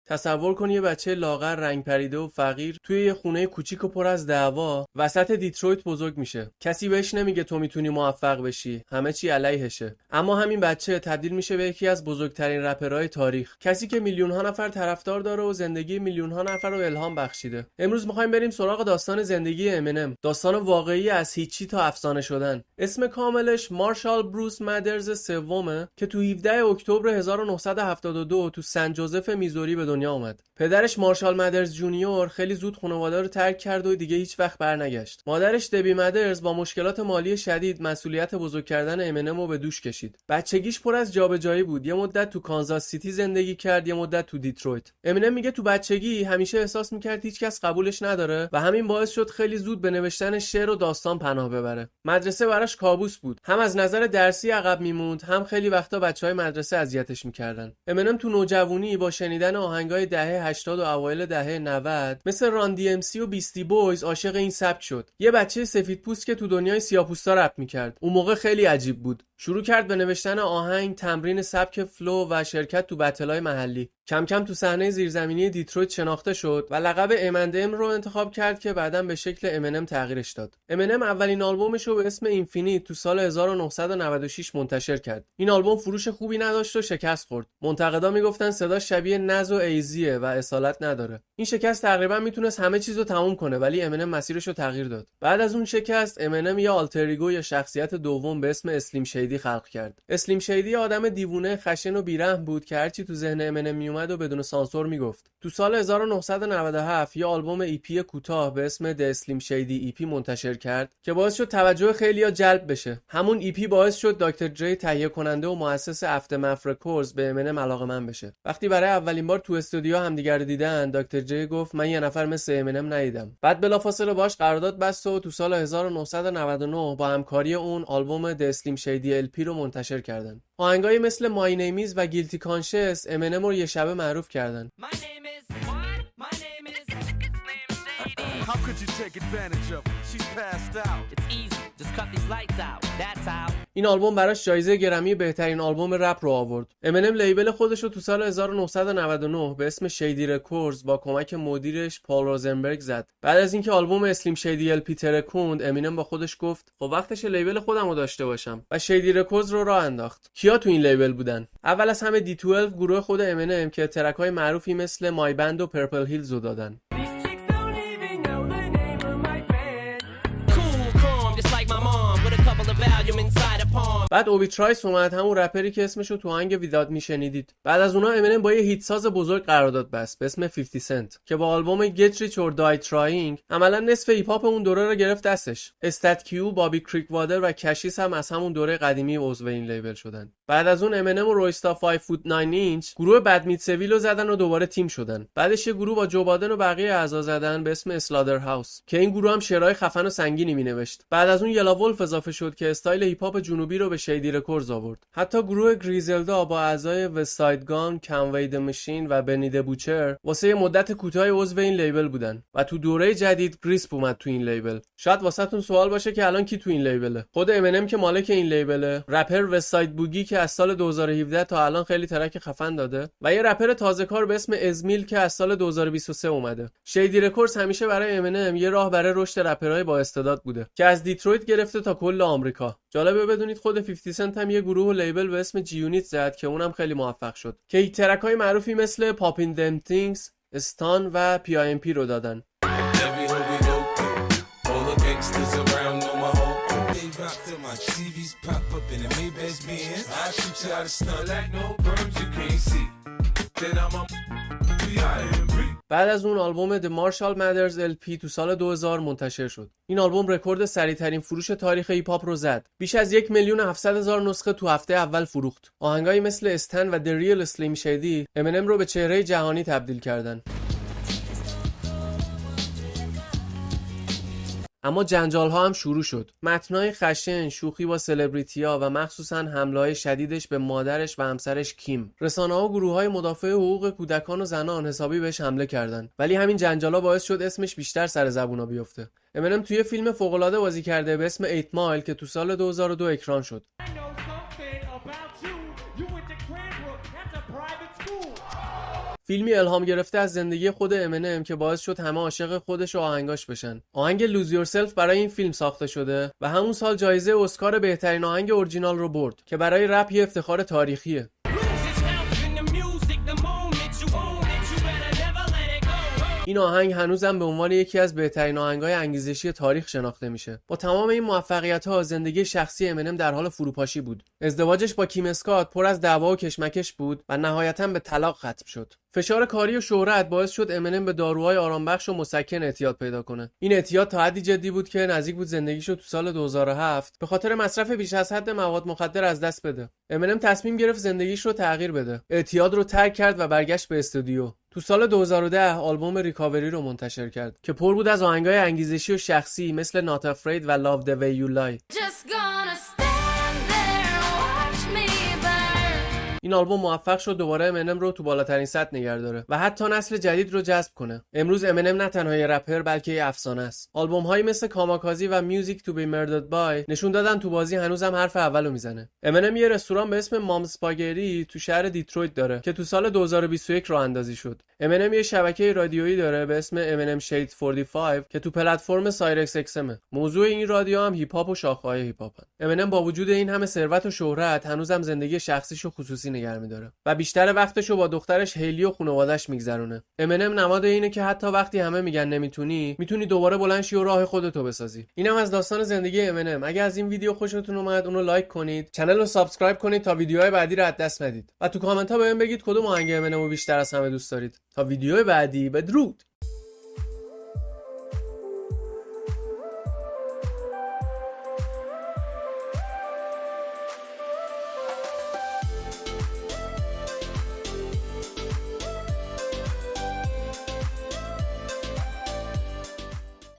تصور کن یه بچه لاغر، رنگ پریده و فقیر توی یه خونه کوچیک و پر از دعوا وسط دیترویت بزرگ میشه. کسی بهش نمیگه تو میتونی موفق بشی، همه چی علیهشه. اما همین بچه تبدیل میشه به یکی از بزرگترین رپرهای تاریخ، کسی که میلیون‌ها نفر طرفدار داره و زندگی میلیون‌ها نفر رو الهام بخشیده. امروز می‌خوایم بریم سراغ داستان زندگی امینم، داستان واقعی از هیچی تا افسانه شدن. اسم کاملش مارشال بروس مادرز سومه که تو 17 اکتبر 1972 تو سن جوزف میزوری به دنیا اومد. پدرش مارشال مادرز جونیور خیلی زود خانواده رو ترک کرد و دیگه هیچ وقت برنگشت. مادرش دبی مادرز با مشکلات مالی شدید مسئولیت بزرگ کردن امینم رو به دوش کشید. بچگیش پر از جابجایی بود. یه مدت تو کانزاس سیتی زندگی کرد، یه مدت تو دیترویت. امینم میگه تو بچگی همیشه احساس میکرد هیچ کس قبولش نداره و همین باعث شد خیلی زود به نوشتن شعر و داستان پناه ببره. مدرسه براش کابوس بود. هم از نظر درسی عقب میموند، هم خیلی وقتا بچهای مدرسه اذیتش میکردن. امینم تو نوجوانی با شنیدن آهنگای دهه 80 و اوایل دهه 90 مثل ران دی ام سی و بیستی بویز عاشق این سبک شد. یه بچه سفیدپوست که تو دنیای سیاه‌پوستا رپ میکرد. اون موقع خیلی عجیب بود. شروع کرد به نوشتن آهنگ، تمرین سبک فلو و شرکت تو بتل‌های محلی. کم کم تو صحنه زیرزمینی دیترویت شناخته شد و لقب امندم رو انتخاب کرد که بعداً به شکل امینم تغییرش داد. امینم اولین آلبومش رو به اسم اینفینیت تو سال 1996 منتشر کرد. این آلبوم فروش خوبی نداشت و شکست خورد. منتقدا میگفتن صداش شبیه نز و ایزیه و اصالت نداره. این شکست تقریبا میتونست همه چیزو تموم کنه، ولی امینم مسیرش رو تغییر داد. بعد از اون شکست امینم یه آلتر ایگو یا شخصیت دوم به اسم اسلیم شیدی خلق کرد. اسلیم شیدی آدم دیوونه، خشن و بیرحم بود که هرچی تو ذهن امینم میومد و بدون سانسور میگفت. تو سال 1997 یه آلبوم ایپی کوتاه به اسم د اسلیم شیدی ایپی منتشر کرد که باعث شد توجه خیلیا جلب بشه. همون ایپی باعث شد دکتر دری تهیه کننده و مؤسس افترمف رکوردز به امینم علاقه‌مند بشه. وقتی برای اولین بار تو استودیو همدیگر دیدن، دکتر دری گفت من یه نفر مثل امینم ندیدم. بعد بلافاصله باهاش قرارداد بست و تو سال 1999 با همکاری اون آلبوم د اسلیم شیدی ال پی رو منتشر کردن. آهنگایی مثل مای نیمیز و گیلتی کانشس امینم رو یه شبه معروف کردن. How could you take advantage of her? She's passed out. It's easy. Just cut these lights out. That's how. این آلبوم براش جایزه گرمی بهترین آلبوم رپ رو آورد. امینم لیبل خودش رو تو سال 1999 به اسم شیدی رکوردز با کمک مدیرش پال روزنبرگ زد. بعد از اینکه آلبوم اسلیم شیدی ال پی ترکوند، امینم با خودش گفت خب وقتشه لیبل خودم رو داشته باشم و شیدی رکوردز رو راه انداخت. کیا تو این لیبل بودن؟ اول از همه دی 12 گروه خود امینم که ترک‌های معروفی مثل مای بند و پرپل هیلز رو دادن. بعد اوبی ترایس اومد، همون رپری که اسمشو تو آهنگ ویداد میشنیدید. بعد از اونها امینم با یه هیت ساز بزرگ قرارداد بست به اسم 50 سنت که با آلبوم Get Rich or Die Trying عملا نصف هیپ هاپ اون دوره رو گرفت دستش. استات کیو، بابی کریک وادر و کشیس هم از همون دوره قدیمی عضو این لیبل شدن. بعد از اون امینم و رویستا 5 فوت 9 اینچ گروه بد میت سویل رو زدن و دوباره تیم شدن. بعدش یه گروه با جو بادن و بقیه اعضا زدن به اسم اسلادر هاوس که این گروه هم شعرهای خفن و سنگینی مینوشت. بعد از اون یلا ولف اضافه شد که استایل هیپ هاپ جنوبی رو به شیدی رکوردز آورد. حتی گروه گریزلدا با اعضای وستساید گان، کنوی د ماشین و بنی د بوچر واسه یه مدت کوتاهی عضو این لیبل بودن و تو دوره جدید گریسپ اومد تو این لیبل. شاید واسهتون سوال باشه که الان کی تو این لیبله؟ خود امینم که مالک این لیبله، رپر وستساید بوگی که از سال 2017 تا الان خیلی ترک خفن داده و یه رپر تازه کار به اسم ازمیل که از سال 2023 اومده. شیدی رکوردز همیشه برای امینم یه راه برای رشد رپرهای با استعداد بوده که از دیترویت گرفته تا کل آمریکا. جالبه بدونید خود 50 سنت هم یه گروه و لیبل به اسم جی یونیت زد که اونم خیلی موفق شد که ترک‌های معروفی مثل پاپین دم تینگز، استان و پی آی ام پی رو دادن. بعد از اون آلبوم The Marshall Mathers LP تو سال 2000 منتشر شد. این آلبوم رکورد سریع‌ترین فروش تاریخ هیپ هاپ رو زد. بیش از 1,700,000 نسخه تو هفته اول فروخت. آهنگایی مثل استن و The Real Slim Shady امینم رو به چهره جهانی تبدیل کردن. اما جنجال ها هم شروع شد. متنای خشن، شوخی با سلبریتی‌ها و مخصوصاً حمله‌های شدیدش به مادرش و همسرش کیم. رسانه‌ها و گروه‌های مدافع حقوق کودکان و زنان حسابی بهش حمله کردند. ولی همین جنجالا باعث شد اسمش بیشتر سر زبونا بیفته. امینم توی فیلم فوق‌العاده بازی کرده به اسم 8 مایل که تو سال 2002 اکران شد. فیلمی الهام گرفته از زندگی خود امینم که باعث شد همه عاشق خودش و آهنگاش بشن. آهنگ لوز یورسلف برای این فیلم ساخته شده و همون سال جایزه اسکار بهترین آهنگ اورجینال رو برد که برای رپ یه افتخار تاریخیه. این آهنگ هنوزم به عنوان یکی از بهترین آهنگ‌های انگیزشی تاریخ شناخته میشه. با تمام این موفقیت‌ها زندگی شخصی امینم در حال فروپاشی بود. ازدواجش با کیم اسکات پر از دعوا و کشمکش بود و نهایتاً به طلاق ختم شد. فشار کاری و شهرت باعث شد امینم به داروهای آرامبخش و مسکن اعتیاد پیدا کنه. این اعتیاد تا حدی جدی بود که نزدیک بود زندگیشو تو سال 2007 به خاطر مصرف بیش از حد مواد مخدر از دست بده. امینم تصمیم گرفت زندگیش رو تغییر بده. اعتیاد رو ترک کرد و برگشت به استودیو. تو سال 2010 آلبوم ریکاوری رو منتشر کرد که پر بود از آهنگای انگیزشی و شخصی مثل Not Afraid و Love the Way You Lie. این آلبوم موفق شد دوباره امینم رو تو بالاترین سطح نگه داره و حتی نسل جدید رو جذب کنه. امروز امینم نه تنها یه رپر بلکه یه افسانه است. آلبوم‌هایی مثل کاماکازی و Music to be Murdered by نشون دادن تو بازی هنوزم حرف اولو میزنه. امینم یه رستوران به اسم مام اسپاگتی تو شهر دیترویت داره که تو سال 2021 راه اندازی شد. امینم یه شبکه رادیویی داره به اسم امینم شید 45 که تو پلتفرم سایرکس اکسم. موضوع این رادیو هم هیپ هاپ و شاخه‌های هیپ هاپن. امینم با وجود این همه ثروت و شهرت هنوزم زندگی شخصیشو خصوصی نگه می‌داره و بیشتر وقتشو با دخترش هیلی و خانواده‌اش میگذرونه. امینم نماد اینه که حتی وقتی همه میگن نمیتونی، میتونی دوباره بلند شی و راه خودتو بسازی. اینم از داستان زندگی امینم. اگه از این ویدیو خوشتون اومد اونو لایک کنید، کانال رو سابسکرایب کنید تا ویدیوهای بعدی رو از دست ندید و تو کامنت ها بهم بگید کدوم آهنگ امینمو بیشتر از همه دوست دارید. تا ویدیو بعدی، بدرود.